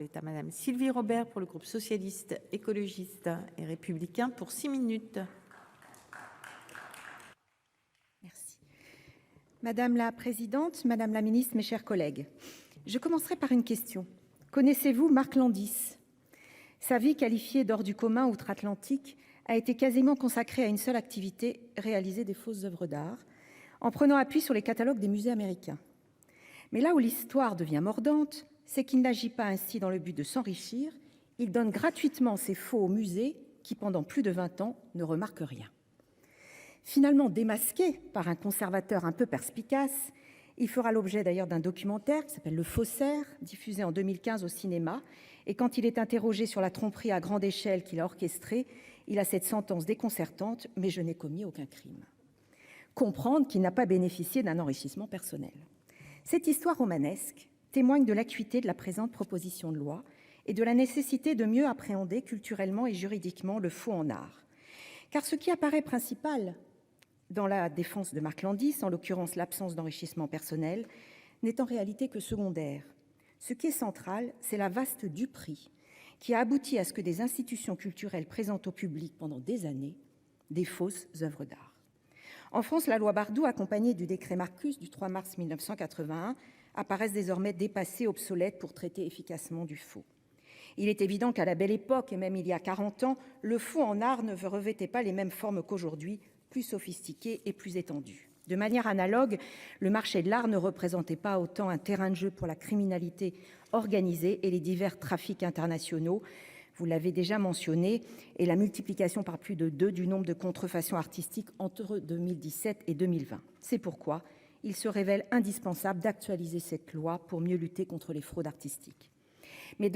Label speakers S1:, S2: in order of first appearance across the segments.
S1: Est à Madame Sylvie Robert pour le groupe socialiste, écologiste et républicain pour 6 minutes.
S2: Merci. Madame la présidente, madame la ministre, mes chers collègues, je commencerai par une question. Connaissez-vous Marc Landis? Sa vie qualifiée d'hors du commun outre-Atlantique a été quasiment consacrée à une seule activité, réaliser des fausses œuvres d'art, en prenant appui sur les catalogues des musées américains. Mais là où l'histoire devient mordante, c'est qu'il n'agit pas ainsi dans le but de s'enrichir, il donne gratuitement ses faux aux musées qui, pendant plus de 20 ans, ne remarquent rien. Finalement démasqué par un conservateur un peu perspicace, il fera l'objet d'ailleurs d'un documentaire qui s'appelle Le Faussaire, diffusé en 2015 au cinéma, et quand il est interrogé sur la tromperie à grande échelle qu'il a orchestrée, il a cette sentence déconcertante « mais je n'ai commis aucun crime ». Comprendre qu'il n'a pas bénéficié d'un enrichissement personnel. Cette histoire romanesque témoigne de l'acuité de la présente proposition de loi et de la nécessité de mieux appréhender culturellement et juridiquement le faux en art. Car ce qui apparaît principal dans la défense de Marc Landis, en l'occurrence l'absence d'enrichissement personnel, n'est en réalité que secondaire. Ce qui est central, c'est la vaste duperie qui a abouti à ce que des institutions culturelles présentent au public pendant des années des fausses œuvres d'art. En France, la loi Bardoux, accompagnée du décret Marcus du 3 mars 1981, apparaissent désormais dépassées, obsolètes pour traiter efficacement du faux. Il est évident qu'à la belle époque, et même il y a 40 ans, le faux en art ne revêtait pas les mêmes formes qu'aujourd'hui, plus sophistiquées et plus étendues. De manière analogue, le marché de l'art ne représentait pas autant un terrain de jeu pour la criminalité organisée et les divers trafics internationaux. Vous l'avez déjà mentionné, et la multiplication par plus de 2 du nombre de contrefaçons artistiques entre 2017 et 2020. C'est pourquoi il se révèle indispensable d'actualiser cette loi pour mieux lutter contre les fraudes artistiques. Mais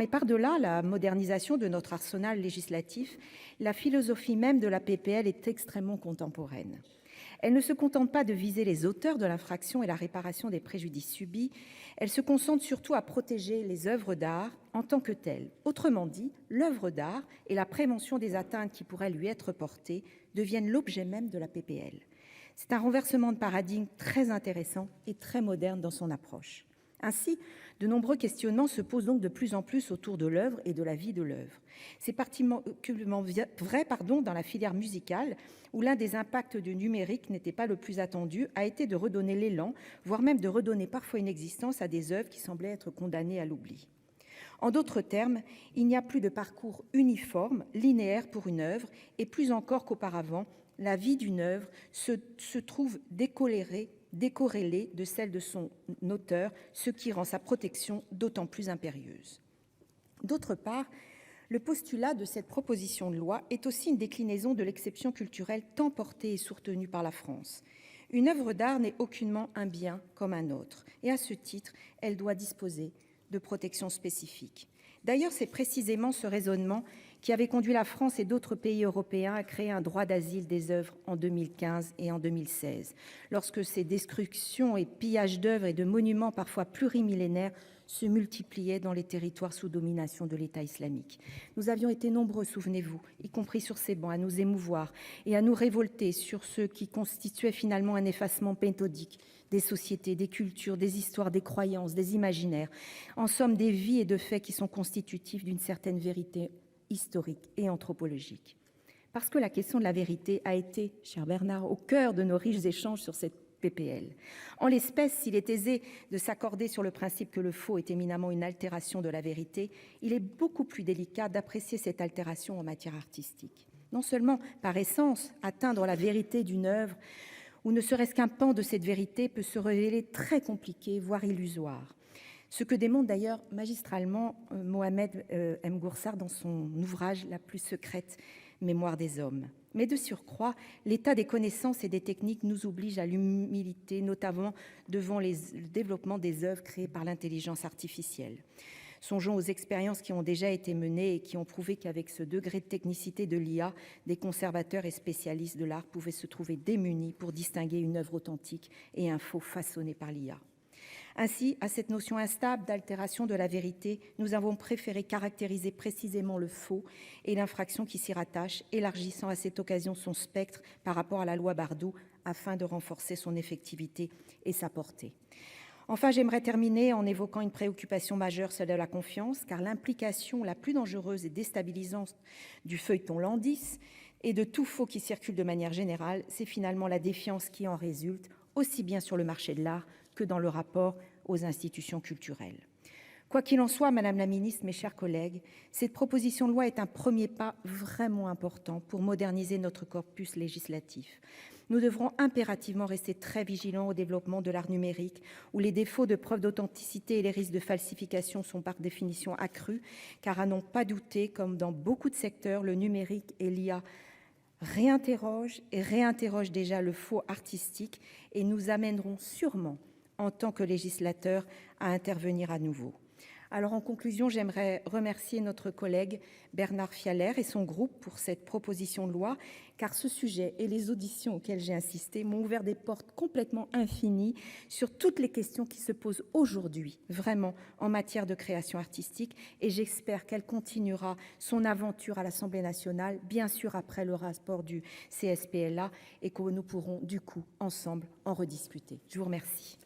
S2: par-delà la modernisation de notre arsenal législatif, la philosophie même de la PPL est extrêmement contemporaine. Elle ne se contente pas de viser les auteurs de l'infraction et la réparation des préjudices subis, elle se concentre surtout à protéger les œuvres d'art en tant que telles. Autrement dit, l'œuvre d'art et la prévention des atteintes qui pourraient lui être portées deviennent l'objet même de la PPL. C'est un renversement de paradigme très intéressant et très moderne dans son approche. Ainsi, de nombreux questionnements se posent donc de plus en plus autour de l'œuvre et de la vie de l'œuvre. C'est particulièrement vrai dans la filière musicale, où l'un des impacts du numérique n'était pas le plus attendu, a été de redonner l'élan, voire même de redonner parfois une existence à des œuvres qui semblaient être condamnées à l'oubli. En d'autres termes, il n'y a plus de parcours uniforme, linéaire pour une œuvre, et plus encore qu'auparavant, la vie d'une œuvre se trouve décorrélée de celle de son auteur, ce qui rend sa protection d'autant plus impérieuse. D'autre part, le postulat de cette proposition de loi est aussi une déclinaison de l'exception culturelle tant portée et soutenue par la France. Une œuvre d'art n'est aucunement un bien comme un autre, et à ce titre, elle doit disposer de protections spécifiques. D'ailleurs, c'est précisément ce raisonnement qui avait conduit la France et d'autres pays européens à créer un droit d'asile des œuvres en 2015 et en 2016, lorsque ces destructions et pillages d'œuvres et de monuments parfois plurimillénaires se multipliaient dans les territoires sous domination de l'État islamique. Nous avions été nombreux, souvenez-vous, y compris sur ces bancs, à nous émouvoir et à nous révolter sur ce qui constituait finalement un effacement méthodique des sociétés, des cultures, des histoires, des croyances, des imaginaires, en somme des vies et de faits qui sont constitutifs d'une certaine vérité historique et anthropologique. Parce que la question de la vérité a été, cher Bernard, au cœur de nos riches échanges sur cette PPL. En l'espèce, s'il est aisé de s'accorder sur le principe que le faux est éminemment une altération de la vérité, il est beaucoup plus délicat d'apprécier cette altération en matière artistique. Non seulement, par essence, atteindre la vérité d'une œuvre, ou ne serait-ce qu'un pan de cette vérité peut se révéler très compliqué, voire illusoire. Ce que démontre d'ailleurs magistralement Mohamed M. Goursar dans son ouvrage « La plus secrète mémoire des hommes ». Mais de surcroît, l'état des connaissances et des techniques nous oblige à l'humilité, notamment devant le développement des œuvres créées par l'intelligence artificielle. Songeons aux expériences qui ont déjà été menées et qui ont prouvé qu'avec ce degré de technicité de l'IA, des conservateurs et spécialistes de l'art pouvaient se trouver démunis pour distinguer une œuvre authentique et un faux façonné par l'IA. Ainsi, à cette notion instable d'altération de la vérité, nous avons préféré caractériser précisément le faux et l'infraction qui s'y rattache, élargissant à cette occasion son spectre par rapport à la loi Bardoux afin de renforcer son effectivité et sa portée. Enfin, j'aimerais terminer en évoquant une préoccupation majeure, celle de la confiance, car l'implication la plus dangereuse et déstabilisante du feuilleton Landis et de tout faux qui circule de manière générale, c'est finalement la défiance qui en résulte, aussi bien sur le marché de l'art que dans le rapport aux institutions culturelles. Quoi qu'il en soit, Madame la Ministre, mes chers collègues, cette proposition de loi est un premier pas vraiment important pour moderniser notre corpus législatif. Nous devrons impérativement rester très vigilants au développement de l'art numérique, où les défauts de preuve d'authenticité et les risques de falsification sont par définition accrus, car à n'en pas douter, comme dans beaucoup de secteurs, le numérique et l'IA réinterrogent déjà le faux artistique et nous amèneront sûrement, en tant que législateurs, à intervenir à nouveau. Alors en conclusion, j'aimerais remercier notre collègue Bernard Fialaire et son groupe pour cette proposition de loi, car ce sujet et les auditions auxquelles j'ai insisté m'ont ouvert des portes complètement infinies sur toutes les questions qui se posent aujourd'hui, vraiment, en matière de création artistique. Et j'espère qu'elle continuera son aventure à l'Assemblée nationale, bien sûr après le rapport du CSPLA, et que nous pourrons du coup ensemble en rediscuter. Je vous remercie.